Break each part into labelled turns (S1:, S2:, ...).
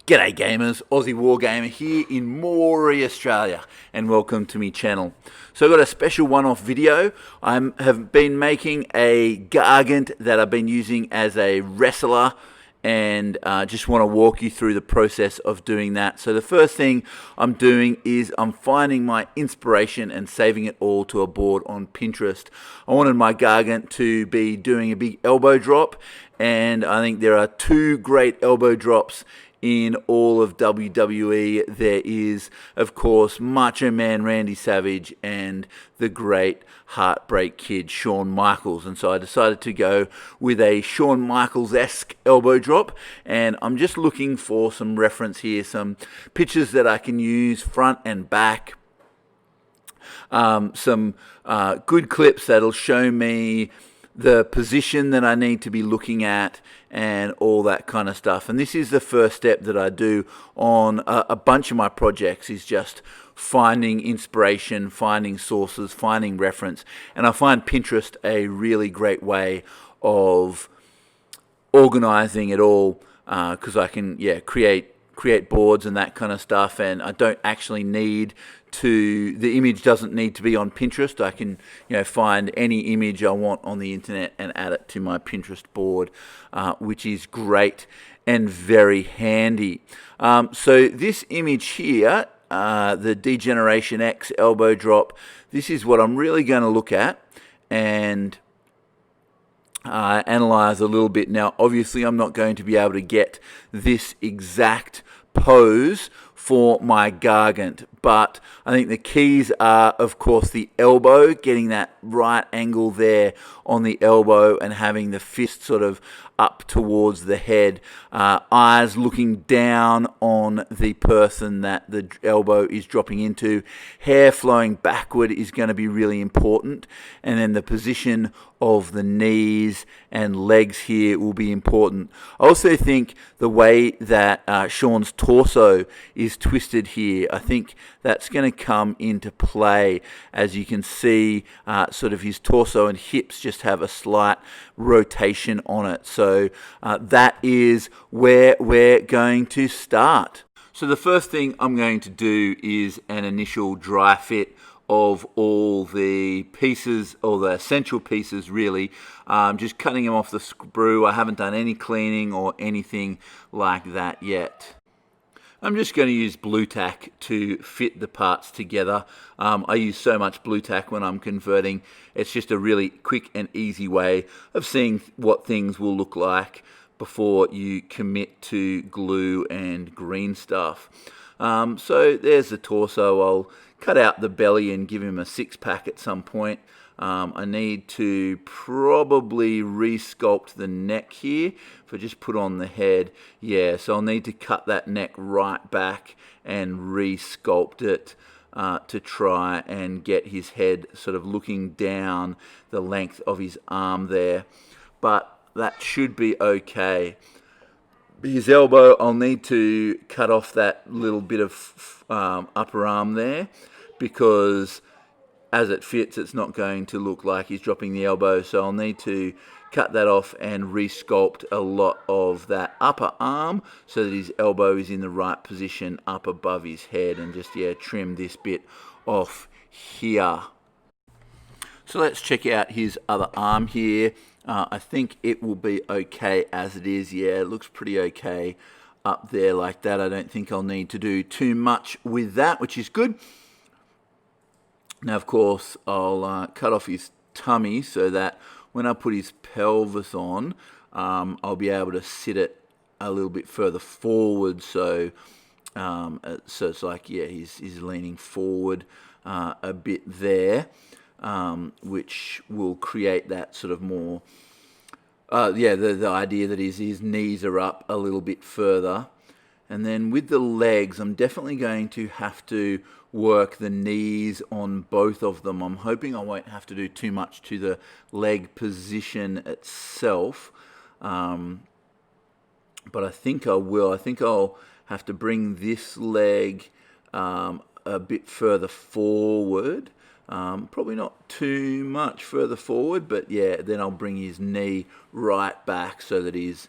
S1: G'day gamers, Aussie Wargamer here in Moree, Australia, and welcome to my channel. So I've got a special one-off video. I have been making a gargant that I've been using as a wrestler, and just want to walk you through the process of doing that. So the first thing I'm doing is I'm finding my inspiration and saving it all to a board on Pinterest. I wanted my gargant to be doing a big elbow drop, and I think there are two great elbow drops in all of WWE. There is, of course, Macho Man Randy Savage and the great Heartbreak Kid Shawn Michaels. And so I decided to go with a Shawn Michaels-esque elbow drop, and I'm just looking for some reference here, some pictures that I can use front and back, some good clips that'll show me the position that I need to be looking at and all that kind of stuff. And this is the first step that I do on a bunch of my projects, is just finding inspiration, finding sources, finding reference. And I find Pinterest a really great way of organizing it all, because I can create boards and that kind of stuff, and I don't actually need to, the image doesn't need to be on Pinterest. I can find any image I want on the internet and add it to my Pinterest board, which is great and very handy. So this image here, the Degeneration X elbow drop, this is what I'm really going to look at and analyze a little bit. Now obviously I'm not going to be able to get this exact pose for my gargant, but I think the keys are, of course, the elbow, getting that right angle there on the elbow and having the fist sort of up towards the head, eyes looking down on the person that the elbow is dropping into, hair flowing backward is going to be really important, and then the position of the knees and legs here will be important. I also think the way that Shawn's torso is twisted here, I think that's going to come into play. As you can see, sort of his torso and hips just have a slight rotation on it. So that is where we're going to start. So the first thing I'm going to do is an initial dry fit of all the pieces, or the essential pieces really, just cutting them off the sprue. I haven't done any cleaning or anything like that yet. I'm just going to use blue tack to fit the parts together. I use so much blue tack when I'm converting. It's just a really quick and easy way of seeing what things will look like before you commit to glue and green stuff. So there's the torso. I'll cut out the belly and give him a six-pack at some point. I need to probably resculpt the neck here. If I just put on the head, so I'll need to cut that neck right back and resculpt it to try and get his head sort of looking down the length of his arm there. But that should be okay. His elbow, I'll need to cut off that little bit of upper arm there, because as it fits, it's not going to look like he's dropping the elbow. So I'll need to cut that off and resculpt a lot of that upper arm so that his elbow is in the right position up above his head, and just trim this bit off here. So let's check out his other arm here. I think it will be okay as it is. It looks pretty okay up there like that. I don't think I'll need to do too much with that, which is good. Now, of course, I'll cut off his tummy so that when I put his pelvis on, I'll be able to sit it a little bit further forward. So it's like, he's leaning forward a bit there, which will create that sort of more, the idea that his knees are up a little bit further. And then with the legs, I'm definitely going to have to work the knees on both of them. I'm hoping I won't have to do too much to the leg position itself, but I think I will. I think I'll have to bring this leg a bit further forward, probably not too much further forward, but then I'll bring his knee right back so that his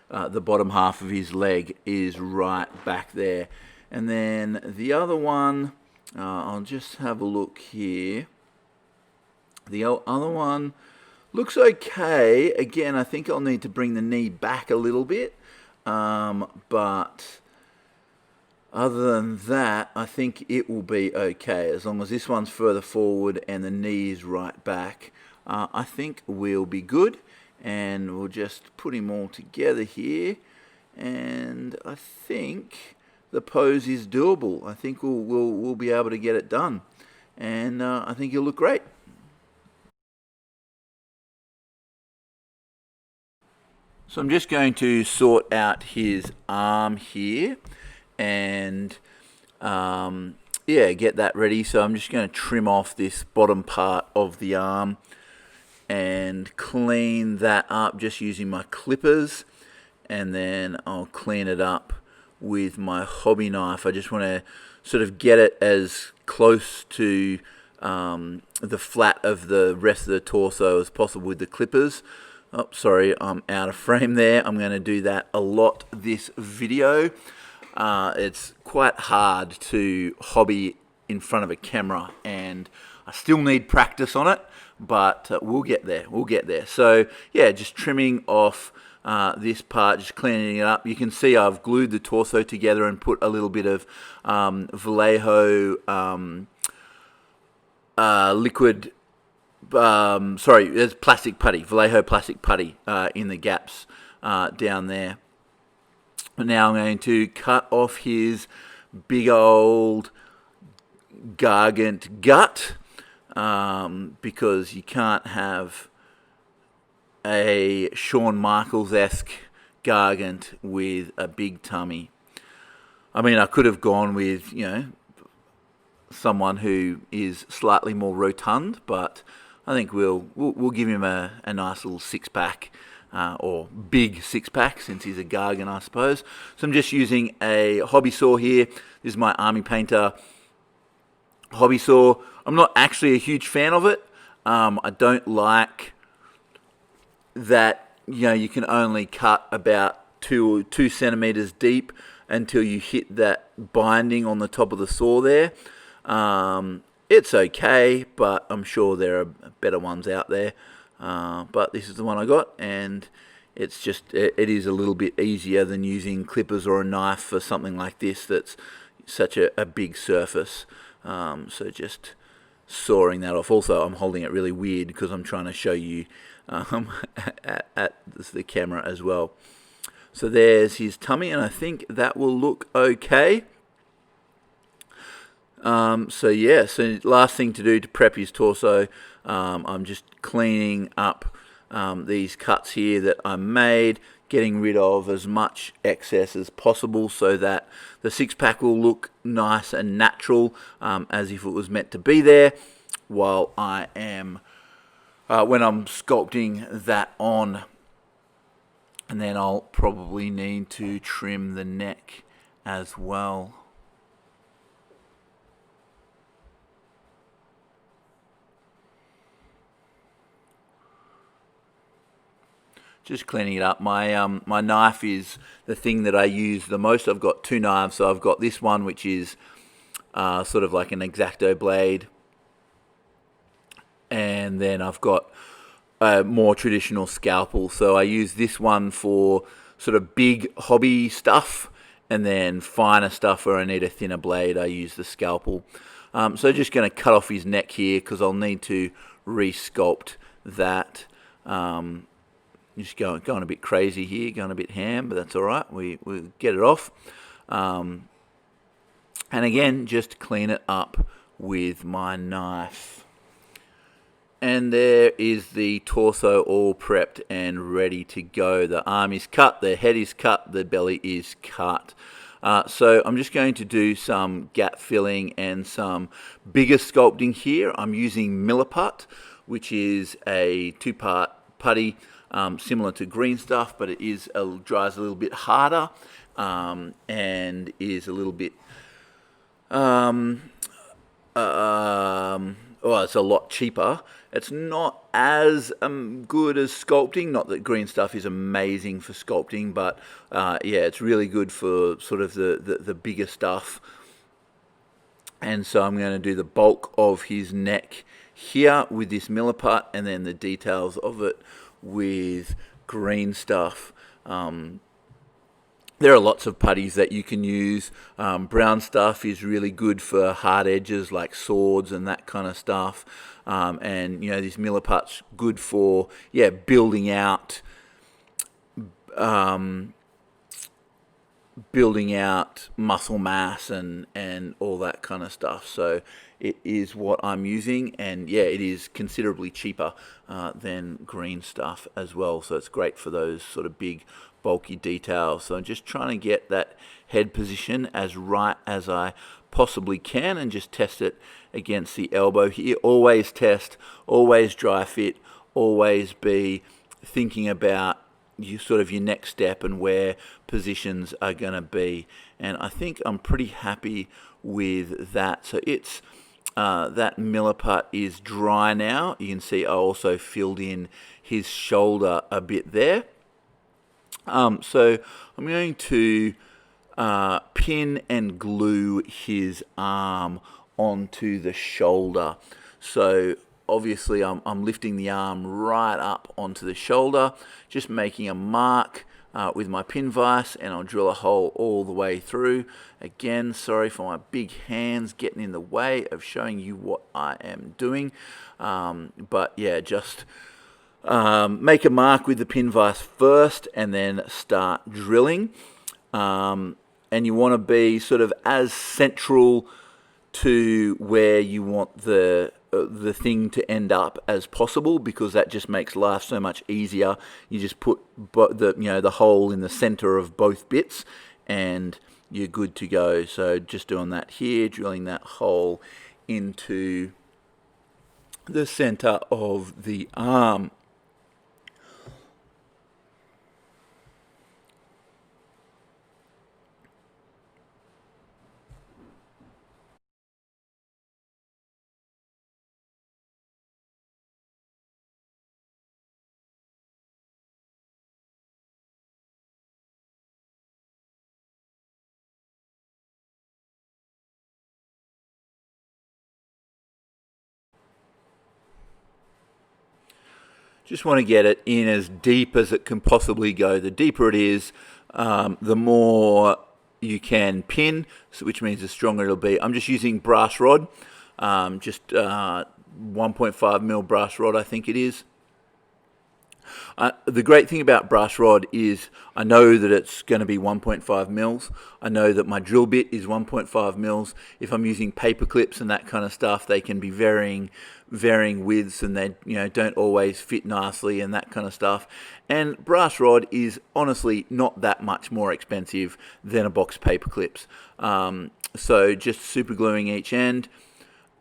S1: the bottom half of his leg is right back there. And then the other one, I'll just have a look here. The other one looks okay. Again, I think I'll need to bring the knee back a little bit. But other than that, I think it will be okay. As long as this one's further forward and the knee is right back, I think we'll be good. And we'll just put him all together here. And I think the pose is doable. I think we'll be able to get it done. And I think he'll look great. So I'm just going to sort out his arm here and yeah, get that ready. So I'm just going to trim off this bottom part of the arm and clean that up just using my clippers, and then I'll clean it up with my hobby knife. I just want to sort of get it as close to the flat of the rest of the torso as possible with the clippers. Oh, sorry, I'm out of frame there. I'm going to do that a lot this video. It's quite hard to hobby in front of a camera, and I still need practice on it, but we'll get there. We'll get there. So yeah, just trimming off this part, just cleaning it up. You can see I've glued the torso together and put a little bit of Vallejo liquid. Sorry, there's plastic putty, Vallejo plastic putty in the gaps down there. Now I'm going to cut off his big old gargant gut, because you can't have a Shawn Michaels-esque gargant with a big tummy. I mean, I could have gone with, you know, someone who is slightly more rotund, but I think we'll give him a nice little six-pack, or big six-pack, since he's a gargant, I suppose. So I'm just using a hobby saw here. This is my Army Painter hobby saw. I'm not actually a huge fan of it. I don't like that, you know, you can only cut about 2 centimeters deep until you hit that binding on the top of the saw there. It's okay, but I'm sure there are better ones out there. But this is the one I got, and it's just, it is a little bit easier than using clippers or a knife for something like this that's such a big surface. So just sawing that off. Also, I'm holding it really weird because I'm trying to show you at the camera as well. So there's his tummy, and I think that will look okay. So yeah, so last thing to do to prep his torso, I'm just cleaning up these cuts here that I made, getting rid of as much excess as possible so that the six-pack will look nice and natural, as if it was meant to be there, while I am, when I'm sculpting that on. And then I'll probably need to trim the neck as well. Just cleaning it up. My knife is the thing that I use the most. I've got 2 knives. So I've got this one, which is sort of like an X-Acto blade, and then I've got a more traditional scalpel. So I use this one for sort of big hobby stuff, and then finer stuff where I need a thinner blade, I use the scalpel. So just going to cut off his neck here because I'll need to re-sculpt that. Just going a bit crazy here, going a bit ham, but that's all right. We'll get it off. And again, just clean it up with my knife. And there is the torso all prepped and ready to go. The arm is cut, the head is cut, the belly is cut. So I'm just going to do some gap filling and some bigger sculpting here. I'm using Milliput, which is a 2-part putty, similar to green stuff, but it is dries a little bit harder, and is a little bit oh, it's a lot cheaper. It's not as good as sculpting. Not that green stuff is amazing for sculpting, but yeah, it's really good for sort of the bigger stuff. And so I'm going to do the bulk of his neck here with this Milliput, and then the details of it with green stuff. There are lots of putties that you can use. Brown stuff is really good for hard edges like swords and that kind of stuff. And you know, this Milliput's good for building out muscle mass and all that kind of stuff. So it is what I'm using, and yeah, it is considerably cheaper than green stuff as well. So it's great for those sort of big bulky details. So I'm just trying to get that head position as right as I possibly can, and just test it against the elbow here. Always test, always dry fit, always be thinking about your next step and where positions are going to be. And I think I'm pretty happy with that. So it's that Milliput is dry now. You can see I also filled in his shoulder a bit there. So I'm going to pin and glue his arm onto the shoulder. So obviously I'm lifting the arm right up onto the shoulder, just making a mark with my pin vise, and I'll drill a hole all the way through. Again, sorry for my big hands getting in the way of showing you what I am doing. But yeah, just make a mark with the pin vise first and then start drilling. And you want to be sort of as central to where you want the thing to end up as possible, because that just makes life so much easier. You just put the hole in the center of both bits and you're good to go. So just doing that here, drilling that hole into the center of the arm. Just want to get it in as deep as it can possibly go. The deeper it is, the more you can pin, so which means the stronger it'll be. I'm just using brass rod, just 1.5 mil brass rod, I think it is. The great thing about brass rod is I know that it's going to be 1.5 mils. I know that my drill bit is 1.5 mils. If I'm using paper clips and that kind of stuff, they can be varying widths, and they don't always fit nicely and that kind of stuff. And brass rod is honestly not that much more expensive than a box paper clips. So just super gluing each end,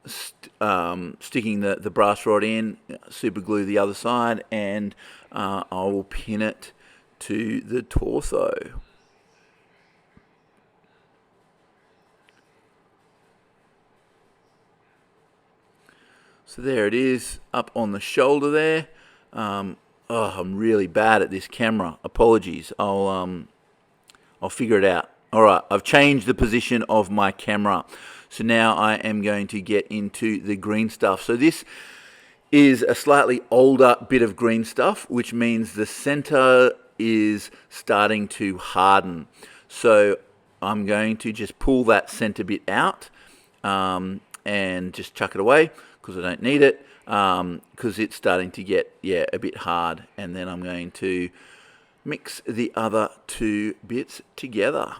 S1: sticking the brass rod in, super glue the other side, and I will pin it to the torso. So there it is, up on the shoulder there. I'm really bad at this camera. Apologies. I'll figure it out. All right, I've changed the position of my camera. So now I am going to get into the green stuff. So this is a slightly older bit of green stuff, which means the center is starting to harden. So I'm going to just pull that center bit out and just chuck it away, because I don't need it, because it's starting to get a bit hard. And then I'm going to mix the other two bits together.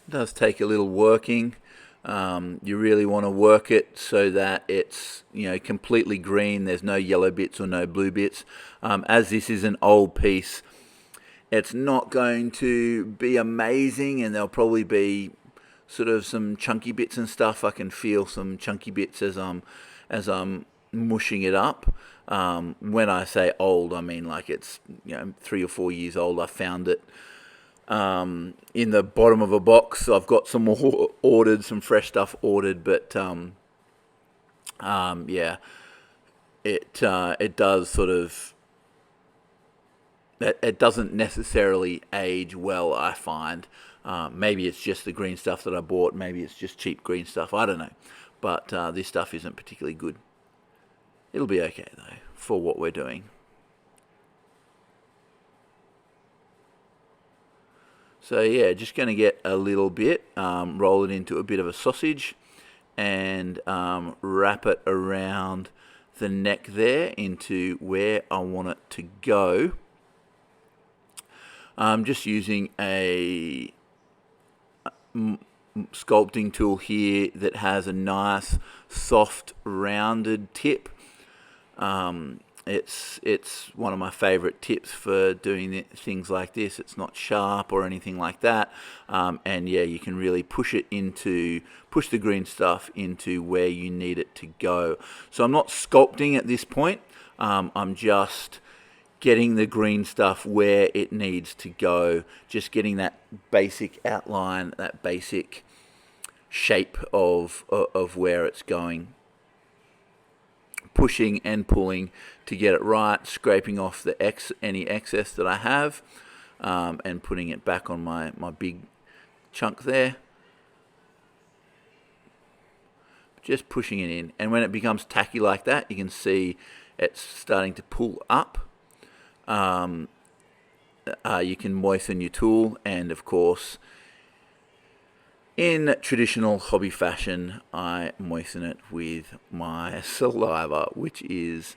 S1: It does take a little working. You really want to work it so that it's completely green. There's no yellow bits or no blue bits. As this is an old piece, it's not going to be amazing, and there'll probably be sort of some chunky bits and stuff. I can feel some chunky bits as I'm mushing it up. When I say old, I mean like it's 3 or 4 years old. I found it in the bottom of a box. I've got some more ordered, some fresh stuff ordered, but yeah, it does sort of. It doesn't necessarily age well, I find. Maybe it's just the green stuff that I bought. Maybe it's just cheap green stuff. I don't know. But this stuff isn't particularly good. It'll be okay, though, for what we're doing. So, yeah, just going to get a little bit, roll it into a bit of a sausage, and wrap it around the neck there into where I want it to go. I'm just using a sculpting tool here that has a nice, soft, rounded tip. It's one of my favorite tips for doing things like this. It's not sharp or anything like that, and yeah, you can really push the green stuff into where you need it to go. So I'm not sculpting at this point. I'm just getting the green stuff where it needs to go, just getting that basic outline, that basic shape of where it's going. Pushing and pulling to get it right, scraping off any excess that I have, and putting it back on my big chunk there. Just pushing it in, and when it becomes tacky like that, you can see it's starting to pull up. You can moisten your tool, and of course, in traditional hobby fashion, I moisten it with my saliva, which is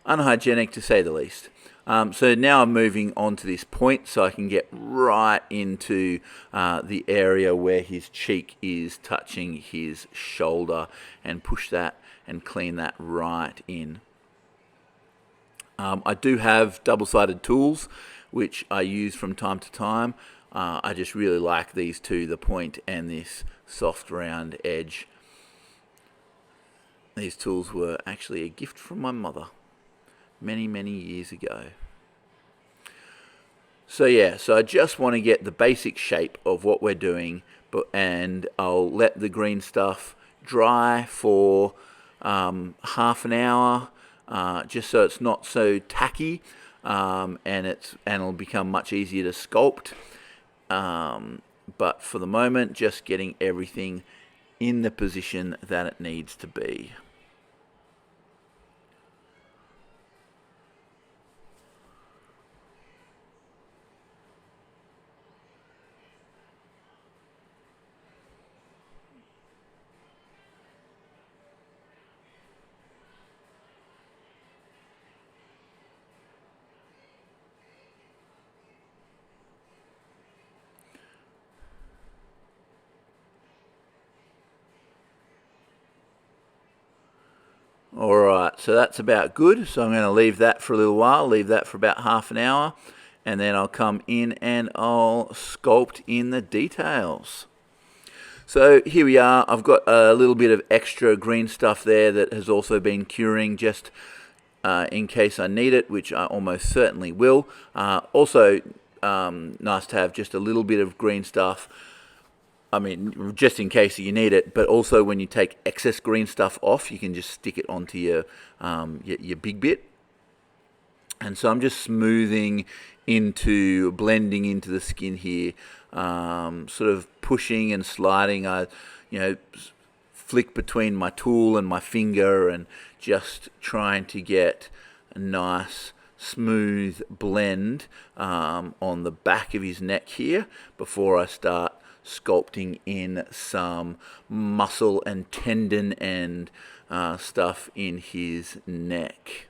S1: unhygienic to say the least. So now I'm moving on to this point so I can get right into the area where his cheek is touching his shoulder and push that and clean that right in. I do have double-sided tools which I use from time to time. I just really like these two, the point and this soft round edge. These tools were actually a gift from my mother many, many years ago. So yeah, so I just want to get the basic shape of what we're doing, and I'll let the green stuff dry for half an hour, just so it's not so tacky, and it'll become much easier to sculpt. But for the moment, just getting everything in the position that it needs to be. Alright, so that's about good. So I'm going to leave that for a little while, leave that for about half an hour, and then I'll come in and I'll sculpt in the details. So here we are. I've got a little bit of extra green stuff there that has also been curing just in case I need it, which I almost certainly will. Also nice to have just a little bit of green stuff. I mean, just in case you need it, but also when you take excess green stuff off, you can just stick it onto your big bit. And so I'm just blending into the skin here, sort of pushing and sliding. I, flick between my tool and my finger and just trying to get a nice smooth blend on the back of his neck here before I start sculpting in some muscle and tendon and stuff in his neck.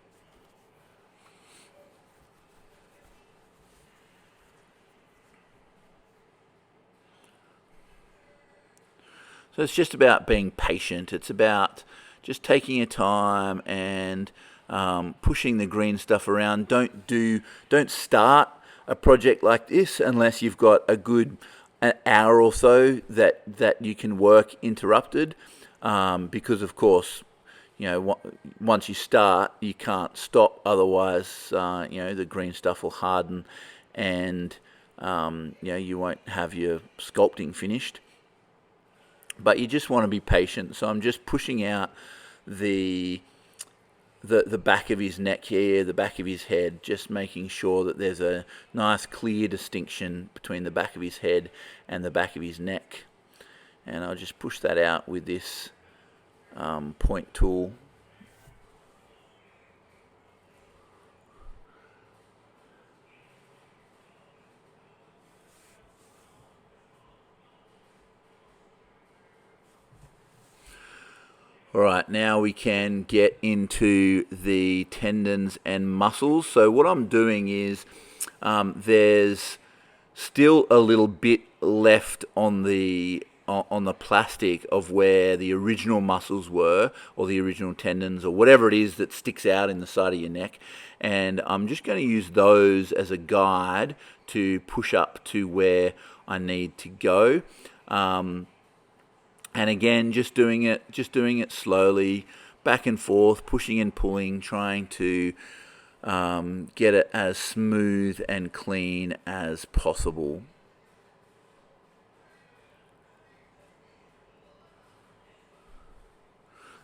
S1: So it's just about being patient. It's about just taking your time and pushing the green stuff around. Don't start a project like this unless you've got an hour or so that you can work interrupted, because of course, once you start, you can't stop. Otherwise, the green stuff will harden, and you won't have your sculpting finished. But you just want to be patient. So I'm just pushing out the back of his neck here, the back of his head, just making sure that there's a nice clear distinction between the back of his head and the back of his neck. And I'll just push that out with this point tool. All right, now we can get into the tendons and muscles. So what I'm doing is there's still a little bit left on the plastic of where the original muscles were, or the original tendons, or whatever it is that sticks out in the side of your neck. And I'm just going to use those as a guide to push up to where I need to go. And again, just doing it slowly, back and forth, pushing and pulling, trying to get it as smooth and clean as possible.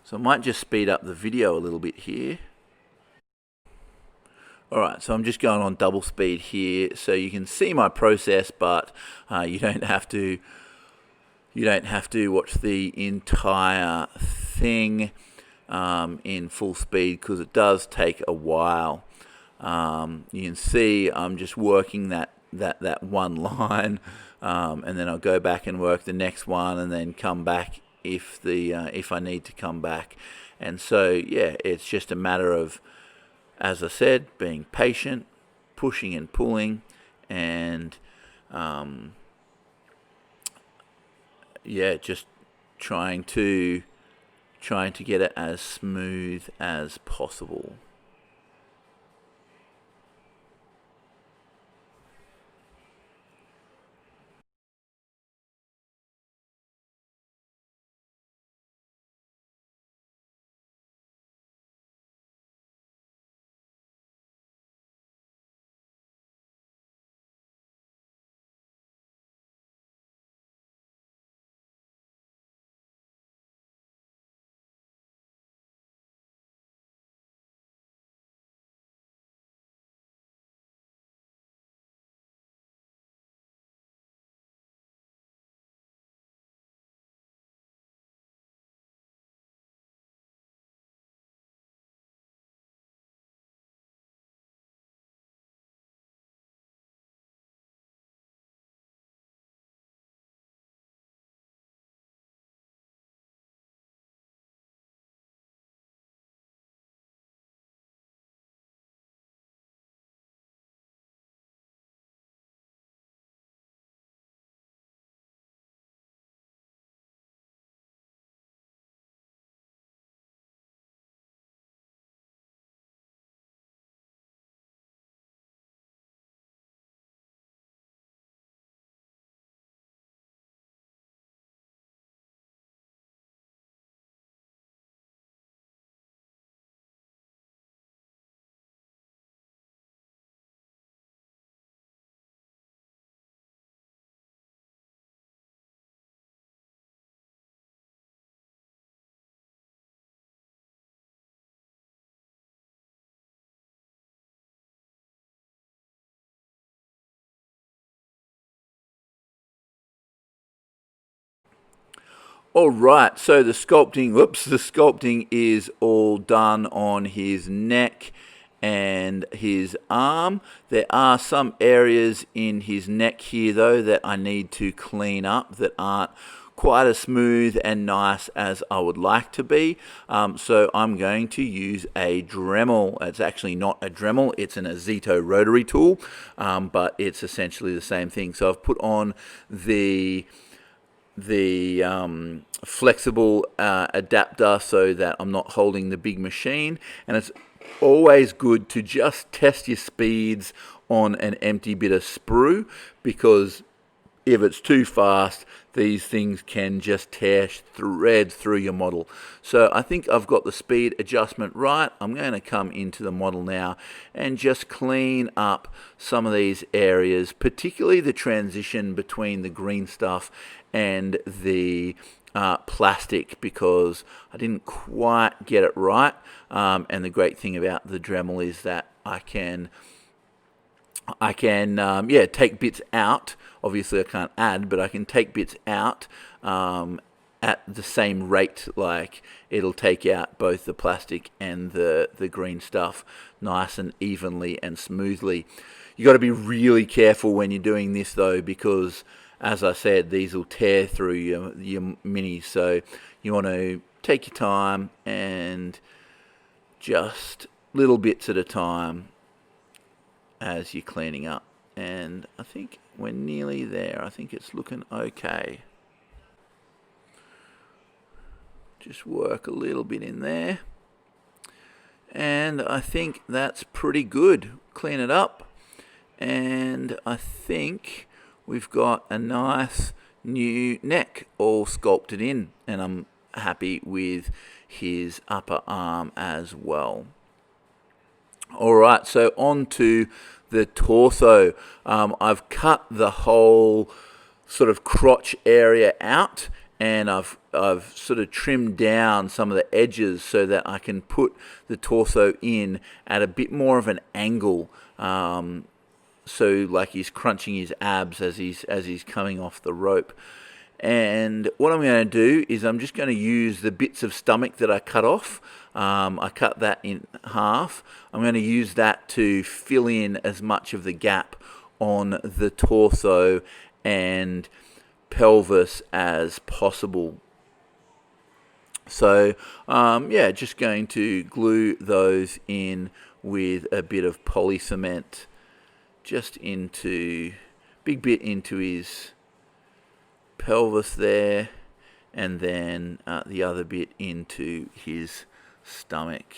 S1: So I might just speed up the video a little bit here. Alright, so I'm just going on double speed here so you can see my process, but you don't have to watch the entire thing in full speed, because it does take a while. You can see I'm just working that one line, and then I'll go back and work the next one, and then come back if I need to come back. And so yeah, it's just a matter of, as I said, being patient, pushing and pulling, and just trying to get it as smooth as possible. All right, so the sculpting is all done on his neck and his arm. There are some areas in his neck here though that I need to clean up, that aren't quite as smooth and nice as I would like to be. So I'm going to use a Dremel. It's actually not a Dremel, it's an Azito rotary tool, but it's essentially the same thing. So I've put on the flexible adapter so that I'm not holding the big machine, and it's always good to just test your speeds on an empty bit of sprue, because if it's too fast, these things can just tear thread through your model. So I think I've got the speed adjustment right. I'm going to come into the model now and just clean up some of these areas, particularly the transition between the green stuff and the plastic, because I didn't quite get it right. And the great thing about the Dremel is that I can take bits out. Obviously I can't add, but I can take bits out at the same rate. Like, it'll take out both the plastic and the green stuff nice and evenly and smoothly. You got to be really careful when you're doing this though, because as I said, these will tear through your minis. So you want to take your time and just little bits at a time as you're cleaning up. And I think we're nearly there. I think it's looking okay. Just work a little bit in there. And I think that's pretty good. Clean it up. And I think we've got a nice new neck all sculpted in. And I'm happy with his upper arm as well. Alright, so on to the torso. I've cut the whole sort of crotch area out, and I've sort of trimmed down some of the edges so that I can put the torso in at a bit more of an angle. So like he's crunching his abs as he's coming off the rope. And what I'm going to do is I'm just going to use the bits of stomach that I cut off. I cut that in half. I'm going to use that to fill in as much of the gap on the torso and pelvis as possible. So yeah, just going to glue those in with a bit of poly cement, just into big bit into his pelvis there, and then the other bit into his stomach.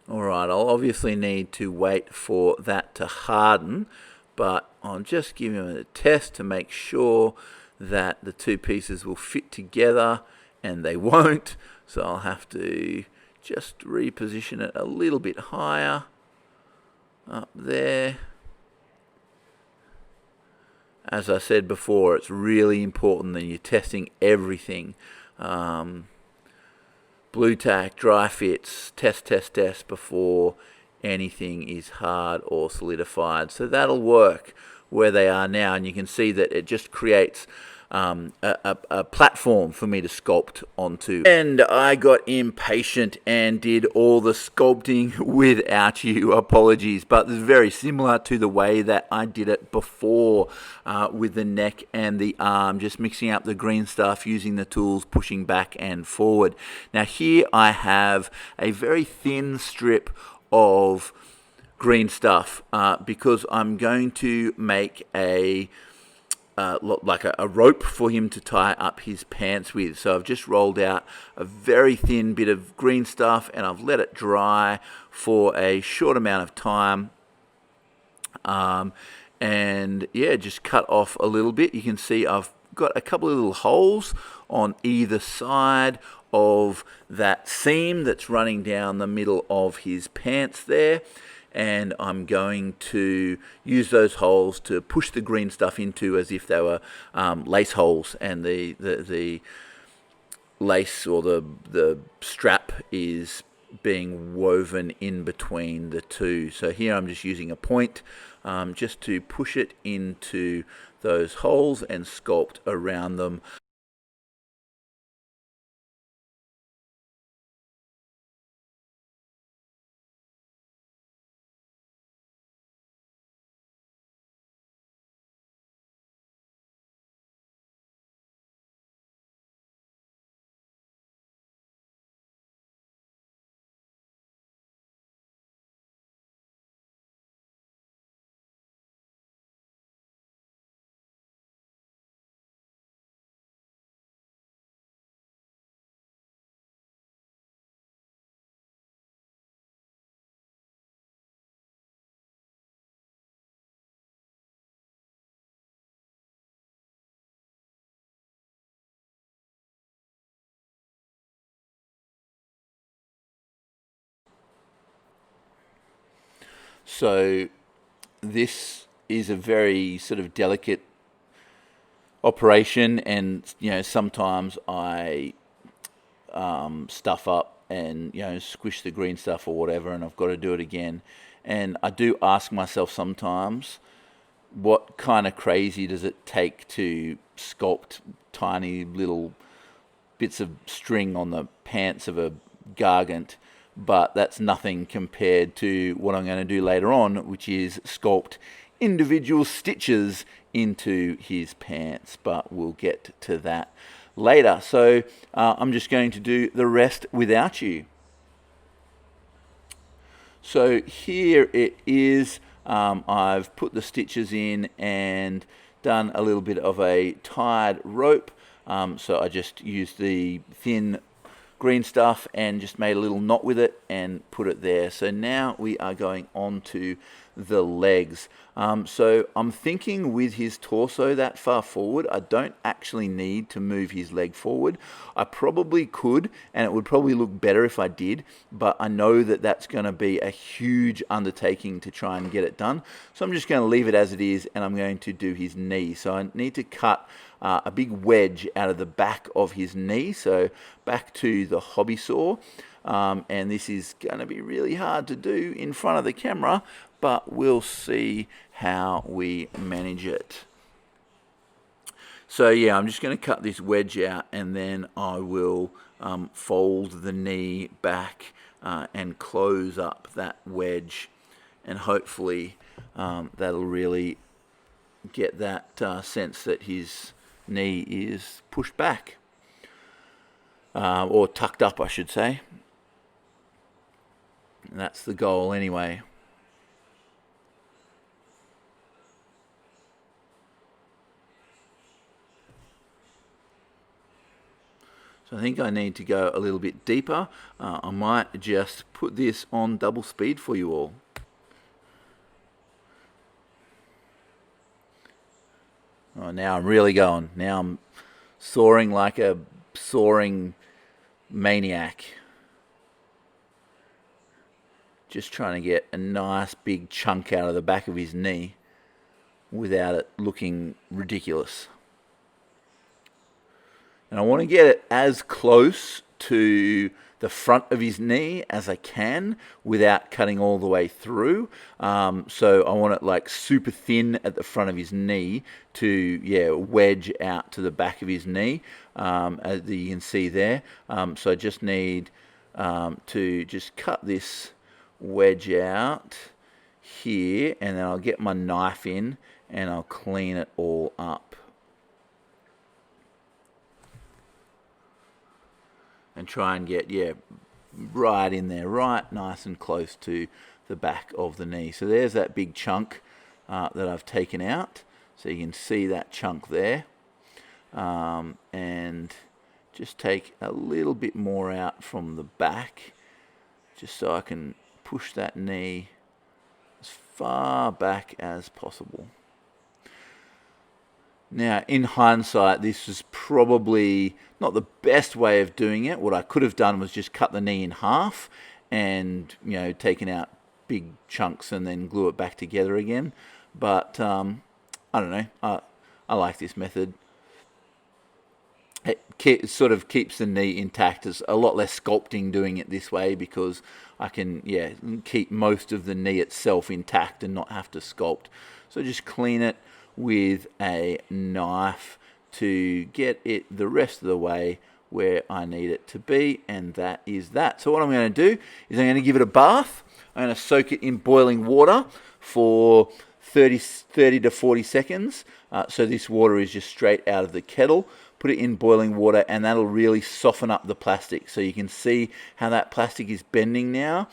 S1: Alright, I'll obviously need to wait for that to harden, but I'll just give him a test to make sure that the two pieces will fit together, and they won't. So I'll have to just reposition it a little bit higher up there. As I said before, it's really important that you're testing everything. Blue tack, dry fits, test before anything is hard or solidified. So that'll work where they are now, and you can see that it just creates a platform for me to sculpt onto. And I got impatient and did all the sculpting without you. Apologies, but it's very similar to the way that I did it before with the neck and the arm, just mixing up the green stuff, using the tools, pushing back and forward. Now here I have a very thin strip of green stuff because I'm going to make a like a rope for him to tie up his pants with. So I've just rolled out a very thin bit of green stuff, and I've let it dry for a short amount of time. And yeah, just cut off a little bit. You can see I've got a couple of little holes on either side of that seam that's running down the middle of his pants there. and I'm going to use those holes to push the green stuff into as if they were lace holes, and the lace or the strap is being woven in between the two. So here I'm just using a point just to push it into those holes and sculpt around them. So this is a very sort of delicate operation, and sometimes I stuff up and squish the green stuff or whatever, and I've got to do it again. And I do ask myself sometimes, what kind of crazy does it take to sculpt tiny little bits of string on the pants of a gargant? But that's nothing compared to what I'm going to do later on, which is sculpt individual stitches into his pants. But we'll get to that later. So I'm just going to do the rest without you. So here it is. I've put the stitches in and done a little bit of a tied rope. So I just used the thin green stuff and just made a little knot with it and put it there. So now we are going on to the legs. So I'm thinking with his torso that far forward, I don't actually need to move his leg forward. I probably could, and it would probably look better if I did, but I know that that's going to be a huge undertaking to try and get it done. So I'm just going to leave it as it is, and I'm going to do his knee. So I need to cut a big wedge out of the back of his knee, so back to the hobby saw. And this is going to be really hard to do in front of the camera, but we'll see how we manage it. So yeah, I'm just going to cut this wedge out, and then I will fold the knee back and close up that wedge, and hopefully that'll really get that sense that his knee is pushed back, or tucked up, I should say. And that's the goal anyway. So I think I need to go a little bit deeper. I might just put this on double speed for you all. Oh, now I'm really going. Now I'm soaring like a soaring maniac. Just trying to get a nice big chunk out of the back of his knee without it looking ridiculous. And I want to get it as close to the front of his knee as I can without cutting all the way through. So I want it like super thin at the front of his knee to wedge out to the back of his knee, as you can see there. So I just need to just cut this wedge out here, and then I'll get my knife in and I'll clean it all up. And try and get, right in there, right nice and close to the back of the knee. So there's that big chunk that I've taken out. So you can see that chunk there. And just take a little bit more out from the back, just so I can push that knee as far back as possible. Now, in hindsight, this was probably not the best way of doing it. What I could have done was just cut the knee in half and, taken out big chunks and then glue it back together again. But I don't know. I like this method. It sort of keeps the knee intact. There's a lot less sculpting doing it this way because I can, keep most of the knee itself intact and not have to sculpt. So just clean it with a knife to get it the rest of the way where I need it to be, and that is that. So what I'm going to do is I'm going to give it a bath. I'm going to soak it in boiling water for 30 to 40 seconds. So this water is just straight out of the kettle. Put it in boiling water, and that'll really soften up the plastic. So you can see how that plastic is bending now.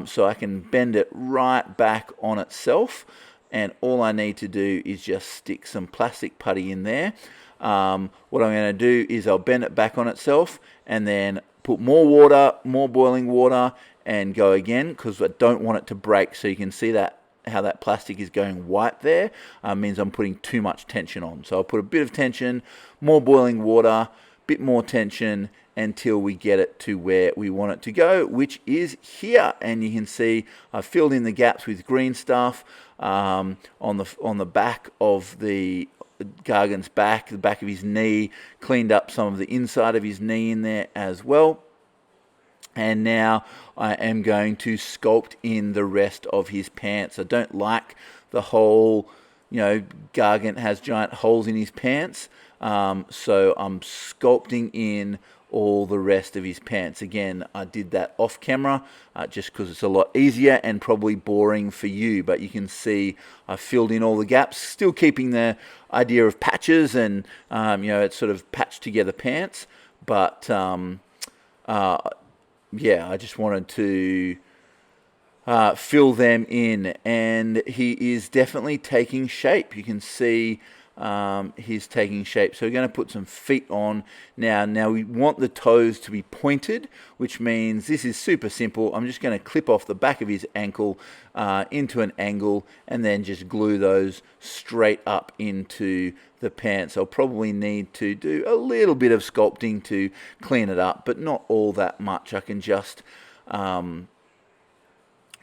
S1: So I can bend it right back on itself, and all I need to do is just stick some plastic putty in there. What I'm going to do is I'll bend it back on itself, and then put more water, more boiling water, and go again, because I don't want it to break. So you can see that how that plastic is going white there means I'm putting too much tension on. So I'll put a bit of tension, more boiling water, bit more tension, until we get it to where we want it to go, which is here. And you can see I've filled in the gaps with green stuff on the back of the gargant's back, the back of his knee, cleaned up some of the inside of his knee in there as well. And now I am going to sculpt in the rest of his pants. I don't like the whole, gargant has giant holes in his pants. So I'm sculpting in all the rest of his pants. Again, I did that off camera just because it's a lot easier and probably boring for you. But you can see I filled in all the gaps, still keeping the idea of patches and, it's sort of patched together pants. But I just wanted to fill them in, and he is definitely taking shape. You can see he's taking shape. So we're going to put some feet on now. Now we want the toes to be pointed, which means this is super simple. I'm just going to clip off the back of his ankle into an angle, and then just glue those straight up into the pants. I'll probably need to do a little bit of sculpting to clean it up, but not all that much. I can just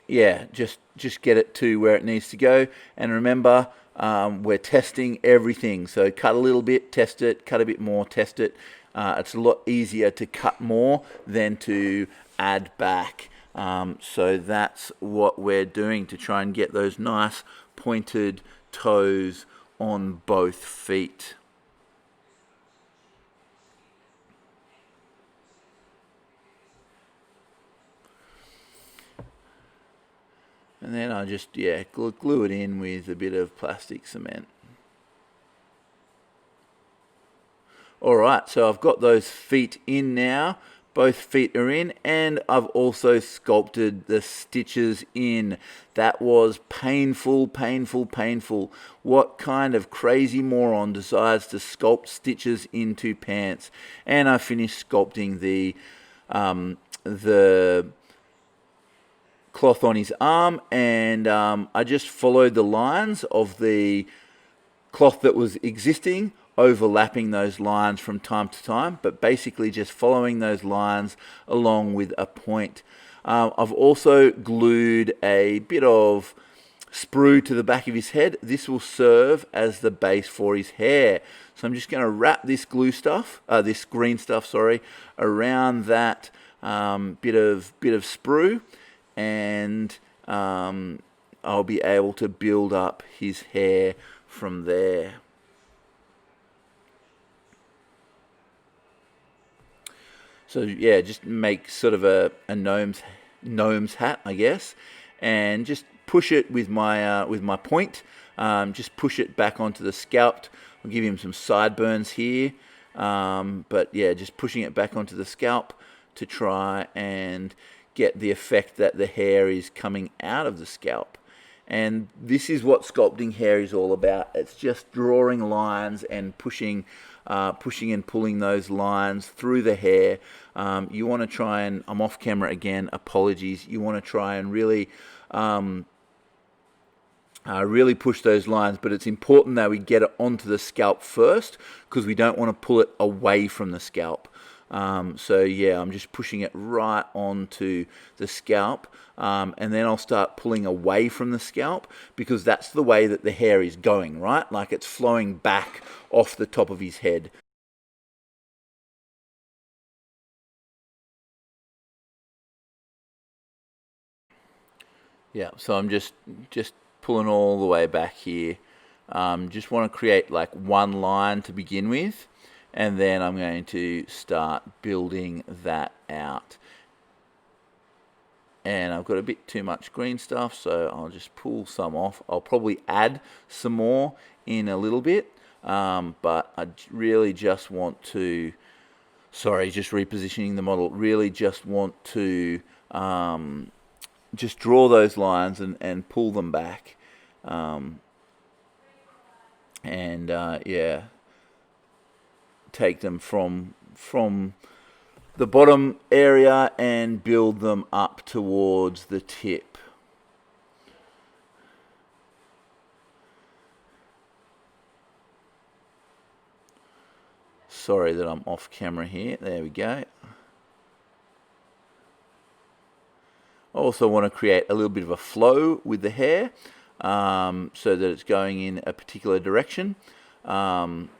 S1: just get it to where it needs to go. And remember, we're testing everything. So cut a little bit, test it, cut a bit more, test it. It's a lot easier to cut more than to add back. So that's what we're doing to try and get those nice pointed toes on both feet. And then I just, glue it in with a bit of plastic cement. Alright, so I've got those feet in now. Both feet are in, and I've also sculpted the stitches in. That was painful, painful, painful. What kind of crazy moron decides to sculpt stitches into pants? And I finished sculpting the cloth on his arm, and I just followed the lines of the cloth that was existing, overlapping those lines from time to time, but basically just following those lines along with a point. I've also glued a bit of sprue to the back of his head. This will serve as the base for his hair. So I'm just going to wrap this this green stuff, around that bit of sprue, and I'll be able to build up his hair from there. So just make sort of a gnome's hat, I guess, and just push it with my point. Just push it back onto the scalp. I'll give him some sideburns here, but just pushing it back onto the scalp to try and get the effect that the hair is coming out of the scalp. And this is what sculpting hair is all about. It's just drawing lines and pushing and pulling those lines through the hair. You want to try and, I'm off camera again, apologies. You want to try and really push those lines, but it's important that we get it onto the scalp first, because we don't want to pull it away from the scalp. So yeah, I'm just pushing it right onto the scalp, and then I'll start pulling away from the scalp, because that's the way that the hair is going, right? Like it's flowing back off the top of his head. Yeah, so I'm just pulling all the way back here. Just want to create like one line to begin with, and then I'm going to start building that out. And I've got a bit too much green stuff, so I'll just pull some off. I'll probably add some more in a little bit, but I really just want to, sorry, just repositioning the model, really just want to just draw those lines and pull them back. Yeah, take them from the bottom area and build them up towards the tip. Sorry that I'm off camera here. There we go. I also want to create a little bit of a flow with the hair, so that it's going in a particular direction. And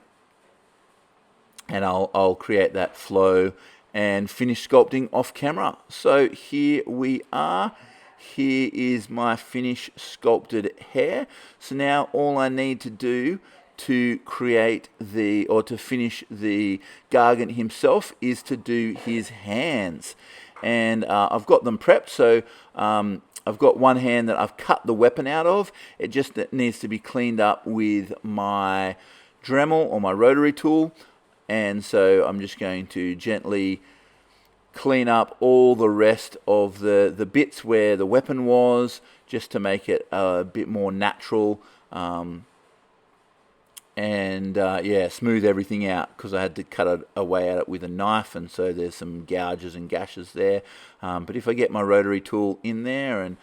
S1: I'll create that flow and finish sculpting off camera. So here we are. Here is my finished sculpted hair. So now all I need to do to create to finish the gargant himself is to do his hands. And I've got them prepped. So I've got one hand that I've cut the weapon out of. It just needs to be cleaned up with my Dremel or my rotary tool. And so I'm just going to gently clean up all the rest of the bits where the weapon was, just to make it a bit more natural. Yeah, smooth everything out, because I had to cut away at it with a knife, and so there's some gouges and gashes there. But if I get my rotary tool in there and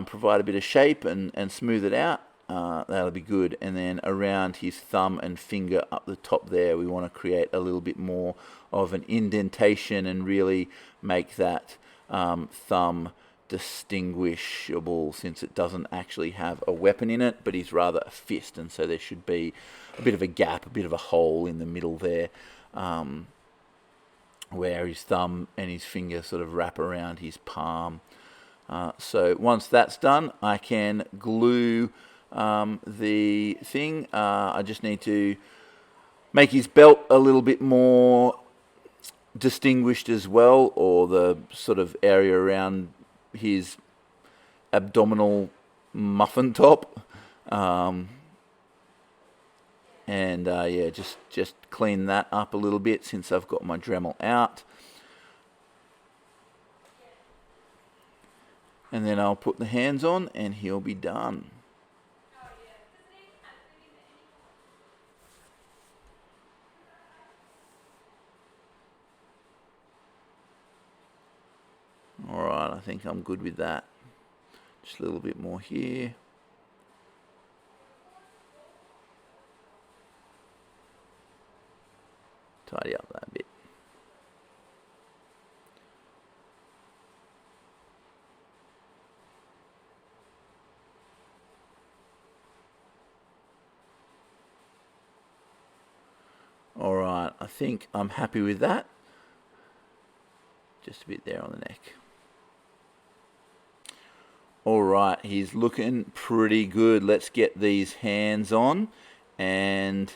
S1: provide a bit of shape and smooth it out, that'll be good. And then around his thumb and finger up the top there, we want to create a little bit more of an indentation and really make that thumb distinguishable, since it doesn't actually have a weapon in it, but he's rather a fist, and so there should be a bit of a gap, a bit of a hole in the middle there, where his thumb and his finger sort of wrap around his palm. So once that's done, I can glue the thing. I just need to make his belt a little bit more distinguished as well, or the sort of area around his abdominal muffin top. Yeah, just clean that up a little bit since I've got my Dremel out. And then I'll put the hands on and he'll be done. Alright, I think I'm good with that. Just a little bit more here. Tidy up that bit. Alright, I think I'm happy with that. Just a bit there on the neck. Alright, he's looking pretty good. Let's get these hands on, and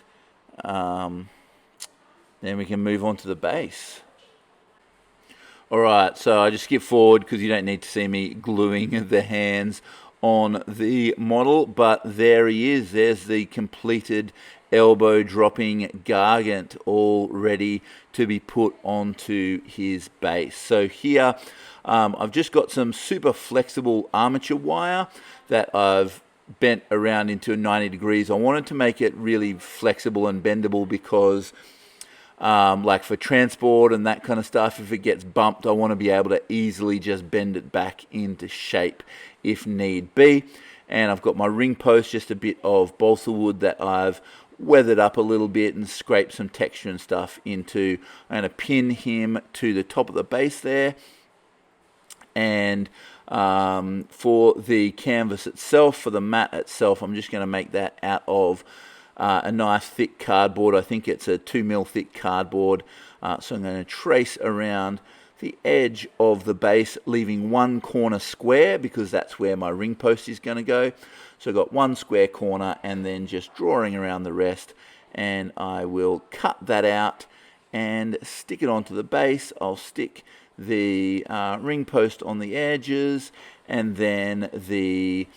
S1: then we can move on to the base. Alright, so I just skip forward because you don't need to see me gluing the hands on the model, but there he is. There's the completed elbow dropping gargant, all ready to be put onto his base. So here I've just got some super flexible armature wire that I've bent around into 90 degrees. I wanted to make it really flexible and bendable because like for transport and that kind of stuff, if it gets bumped, I want to be able to easily just bend it back into shape if need be. And I've got my ring post, just a bit of balsa wood that I've weathered up a little bit and scrape some texture and stuff into. I'm going to pin him to the top of the base there. And for the canvas itself, for the mat itself, I'm just going to make that out of a nice thick cardboard. I think it's a 2mm thick cardboard. So I'm going to trace around the edge of the base, leaving one corner square because that's where my ring post is going to go. So I've got one square corner and then just drawing around the rest, and I will cut that out and stick it onto the base. I'll stick the ring post on the edges, and then the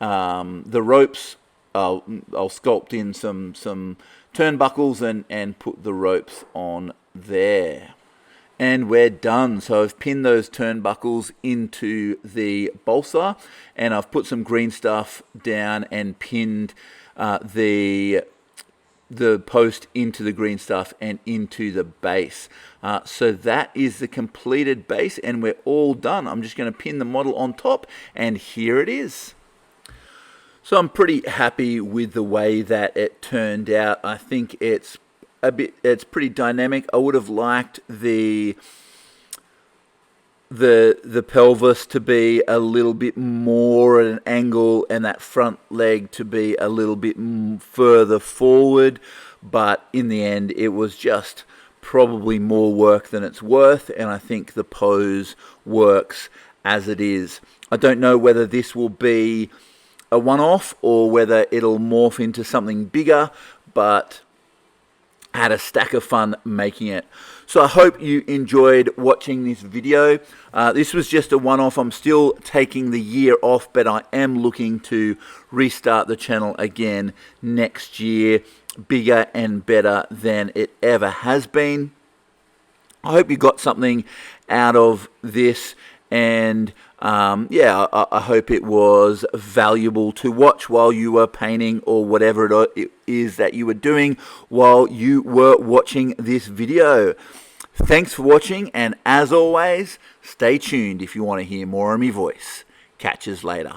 S1: ropes, I'll sculpt in some turnbuckles and put the ropes on there. And we're done. So I've pinned those turnbuckles into the balsa, and I've put some green stuff down and pinned the post into the green stuff and into the base. So that is the completed base, and we're all done. I'm just going to pin the model on top, and here it is. So I'm pretty happy with the way that it turned out. I think it's pretty dynamic. I would have liked the pelvis to be a little bit more at an angle and that front leg to be a little bit further forward, but in the end it was just probably more work than it's worth, and I think the pose works as it is. I don't know whether this will be a one-off or whether it'll morph into something bigger, but I had a stack of fun making it. So I hope you enjoyed watching this video. This was just a one-off. I'm still taking the year off, but I am looking to restart the channel again next year, bigger and better than it ever has been. I hope you got something out of this, and yeah, I hope it was valuable to watch while you were painting or whatever it is that you were doing while you were watching this video. Thanks for watching, and as always, stay tuned if you want to hear more of my voice. Catch us later.